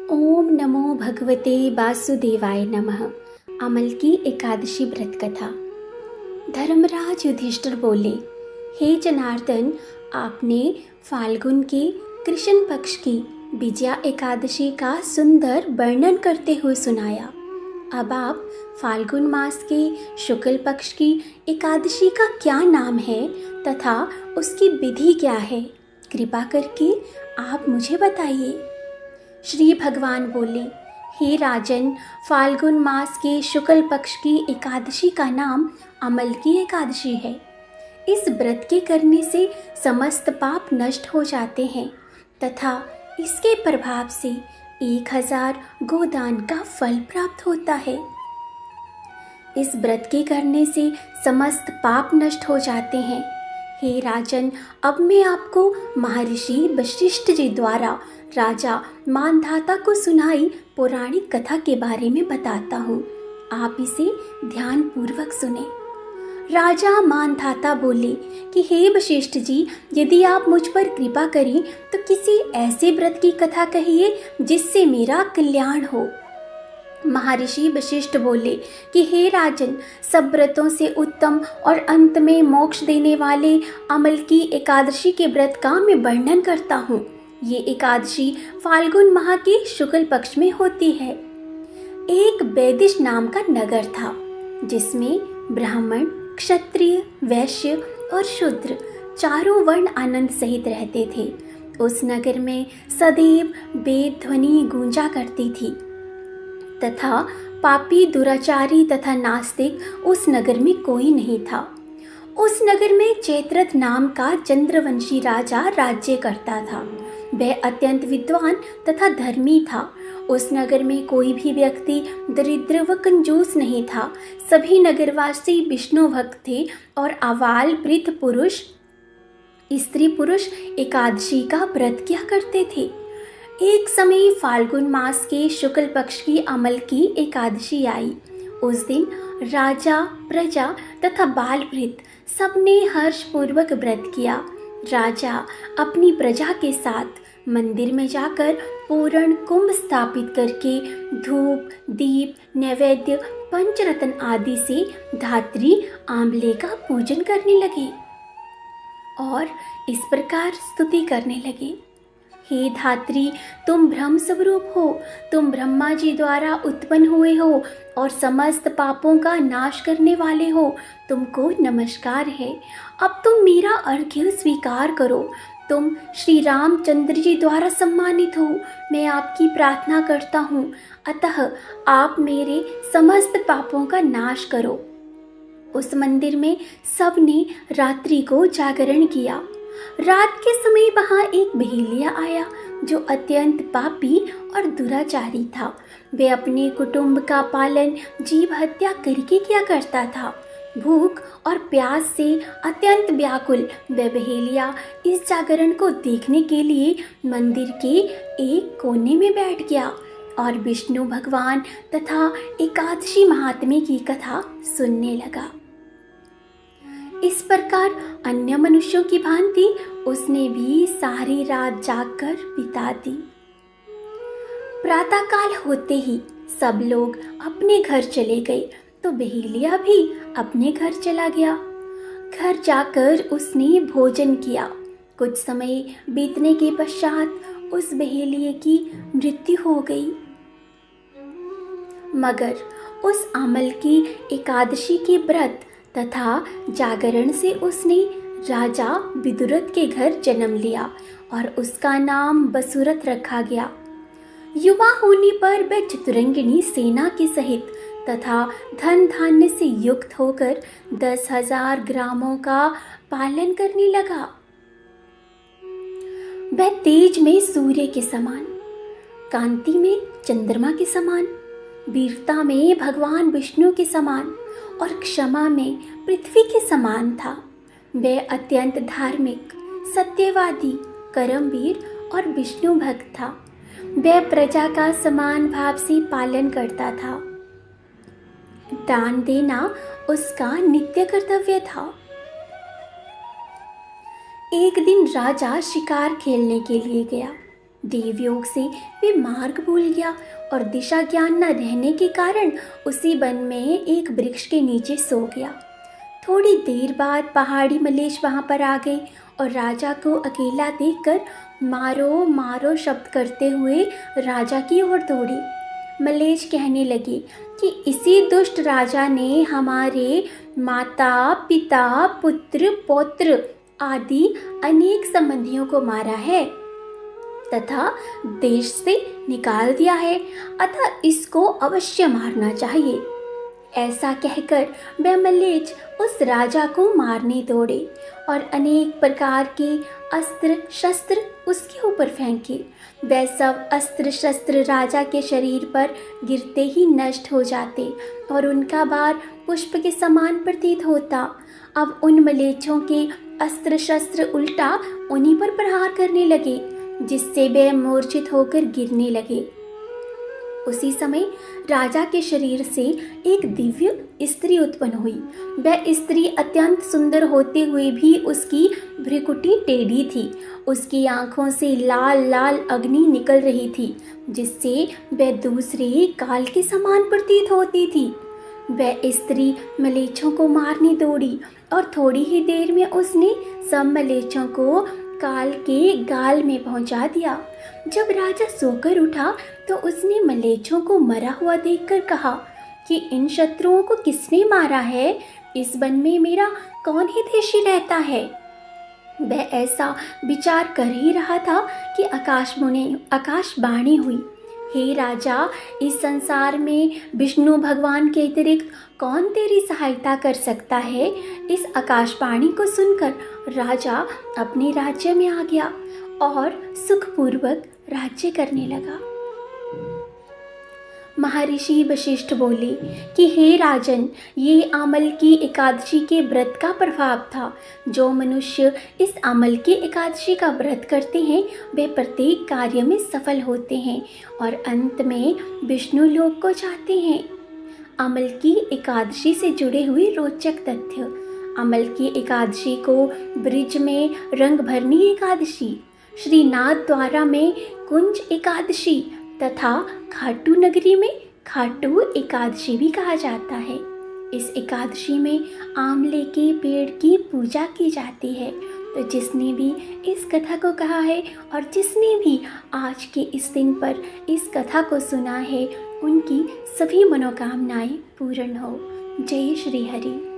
ओम नमो भगवते वासुदेवाय नमः। अमल की एकादशी व्रत कथा। धर्मराज युधिष्ठिर बोले, हे जनार्दन, आपने फाल्गुन के कृष्ण पक्ष की विजया एकादशी का सुंदर वर्णन करते हुए सुनाया। अब आप फाल्गुन मास के शुक्ल पक्ष की एकादशी का क्या नाम है तथा उसकी विधि क्या है, कृपा करके आप मुझे बताइए। श्री भगवान बोले, हे राजन, फाल्गुन मास के शुक्ल पक्ष की एकादशी का नाम अमल की एकादशी है। इस व्रत के करने से समस्त पाप नष्ट हो जाते हैं तथा इसके प्रभाव से 1000 गोदान का फल प्राप्त होता है। इस व्रत के करने से समस्त पाप नष्ट हो जाते हैं। हे राजन, अब मैं आपको महर्षि वशिष्ठ जी द्वारा राजा मानधाता को सुनाई पौराणिक कथा के बारे में बताता हूँ। आप इसे ध्यान पूर्वक सुने। राजा मानधाता बोले कि हे वशिष्ठ जी, यदि आप मुझ पर कृपा करें तो किसी ऐसे व्रत की कथा कहिए जिससे मेरा कल्याण हो। महर्षि वशिष्ठ बोले कि हे राजन, सब व्रतों से उत्तम और अंत में मोक्ष देने वाले अमल की एकादशी के व्रत का मैं वर्णन करता हूँ। ये एकादशी फाल्गुन माह के शुक्ल पक्ष में होती है। एक वैदिश नाम का नगर था जिसमें ब्राह्मण, क्षत्रिय, वैश्य और शूद्र चारों वर्ण आनंद सहित रहते थे। उस नगर में सदैव वेद ध्वनि गूंजा करती थी तथा पापी, दुराचारी तथा नास्तिक उस नगर में कोई नहीं था। उस नगर में चैत्रथ नाम का चंद्रवंशी राजा राज्य करता था। वह अत्यंत विद्वान तथा धर्मी था। उस नगर में कोई भी व्यक्ति दरिद्र व कंजूस नहीं था। सभी नगरवासी विष्णु भक्त थे और आबाल वृद्ध पुरुष, स्त्री पुरुष एकादशी का व्रत किया करते थे। एक समय फाल्गुन मास के शुक्ल पक्ष की अमल की एकादशी आई। उस दिन राजा, प्रजा तथा बाल वृद्ध सबने हर्षपूर्वक व्रत किया। राजा अपनी प्रजा के साथ मंदिर में जाकर पूर्ण कुंभ स्थापित करके धूप, दीप, नैवेद्य, पंचरत्न आदि से धात्री आंवले का पूजन करने लगे और इस प्रकार स्तुति करने लगे। हे धात्री, तुम ब्रह्म स्वरूप हो, तुम ब्रह्मा जी द्वारा उत्पन्न हुए हो और समस्त पापों का नाश करने वाले हो। तुमको नमस्कार है। अब तुम मेरा अर्घ्य स्वीकार करो। तुम श्री रामचंद्र जी द्वारा सम्मानित हो। मैं आपकी प्रार्थना करता हूँ, अतः आप मेरे समस्त पापों का नाश करो। उस मंदिर में सबने रात्रि को जागरण किया। रात के समय वहाँ एक बहेलिया आया जो अत्यंत पापी और दुराचारी था। वह अपने कुटुंब का पालन जीव हत्या करके किया करता था। भूख और प्यास से अत्यंत व्याकुल वह बहेलिया इस जागरण को देखने के लिए मंदिर के एक कोने में बैठ गया और विष्णु भगवान तथा एकादशी महात्म्य की कथा सुनने लगा। इस प्रकार अन्य मनुष्यों की भांति उसने भी सारी रात जागकर बिता दी। प्रातःकाल होते ही सब लोग अपने घर चले गए तो बहेलिया भी अपने घर चला गया। घर जाकर उसने भोजन किया। कुछ समय बीतने के पश्चात उस बहेलिये की मृत्यु हो गई। मगर उस अमल की एकादशी के व्रत तथा जागरण से उसने राजा विदुरथ के घर जन्म लिया और उसका नाम वसुरथ रखा गया। युवा होने पर वह चतुरंगिनी सेना के सहित तथा धन धान्य से युक्त होकर 10,000 ग्रामों का पालन करने लगा। वह तेज में सूर्य के समान, कांति में चंद्रमा के समान, वीरता में भगवान विष्णु के समान और क्षमा में पृथ्वी के समान था। वह अत्यंत धार्मिक, सत्यवादी, कर्मवीर और विष्णु भक्त था। वह प्रजा का समान भाव से पालन करता था। दान देना उसका नित्य कर्तव्य था। एक दिन राजा शिकार खेलने के लिए गया। देवयोग से वे मार्ग भूल गया और दिशा ज्ञान न रहने के कारण उसी वन में एक वृक्ष के नीचे सो गया। थोड़ी देर बाद पहाड़ी मलेच्छ वहां पर आ गए और राजा को अकेला देखकर मारो मारो शब्द करते हुए राजा की ओर दौड़े। मलेच्छ कहने लगे कि इसी दुष्ट राजा ने हमारे माता पिता पुत्र पौत्र आदि अनेक संबंधियों को मारा है तथा देश से निकाल दिया है, अतः इसको अवश्य मारना चाहिए। ऐसा कहकर वह मलेच्छ उस राजा को मारने दौड़े और अनेक प्रकार के अस्त्र शस्त्र उसके ऊपर फेंके। वह सब अस्त्र शस्त्र राजा के शरीर पर गिरते ही नष्ट हो जाते और उनका भार पुष्प के समान प्रतीत होता। अब उन मलेच्छों के अस्त्र शस्त्र उल्टा उन्हीं पर प्रहार करने लगे, जिससे वे मूर्छित होकर गिरने लगे। उसी समय राजा के शरीर से एक दिव्य स्त्री उत्पन्न हुई। वह स्त्री अत्यंत सुंदर होते हुए भी उसकी भ्रुकुटी टेढ़ी थी। उसकी आंखों से लाल लाल अग्नि निकल रही थी, जिससे वह दूसरे काल के समान प्रतीत होती थी। वह स्त्री मलेच्छों को मारने दौड़ी और थोड़ी ही देर में उसने सब मलेच्छों को काल के गाल में पहुंचा दिया। जब राजा सोकर उठा तो उसने मलेच्छों को मरा हुआ देखकर कहा कि इन शत्रुओं को किसने मारा है? इस वन में मेरा कौन हितैषी रहता है? वह ऐसा विचार कर ही रहा था कि आकाशवाणी हुई, हे राजा, इस संसार में विष्णु भगवान के अतिरिक्त कौन तेरी सहायता कर सकता है? इस आकाशवाणी को सुनकर राजा अपने राज्य में आ गया और सुखपूर्वक राज्य करने लगा। महर्षि वशिष्ठ बोले कि हे राजन, ये अमल की एकादशी के व्रत का प्रभाव था। जो मनुष्य इस अमल की एकादशी का व्रत करते हैं वे प्रत्येक कार्य में सफल होते हैं और अंत में विष्णु लोक को जाते हैं। अमल की एकादशी से जुड़े हुए रोचक तथ्य। अमल की एकादशी को ब्रिज में रंग भरनी एकादशी, श्रीनाथ द्वारा में कुंज एकादशी तथा खाटू नगरी में खाटू एकादशी भी कहा जाता है। इस एकादशी में आंवले के पेड़ की पूजा की जाती है। तो जिसने भी इस कथा को कहा है और जिसने भी आज के इस दिन पर इस कथा को सुना है, उनकी सभी मनोकामनाएं पूर्ण हो। जय श्री हरि।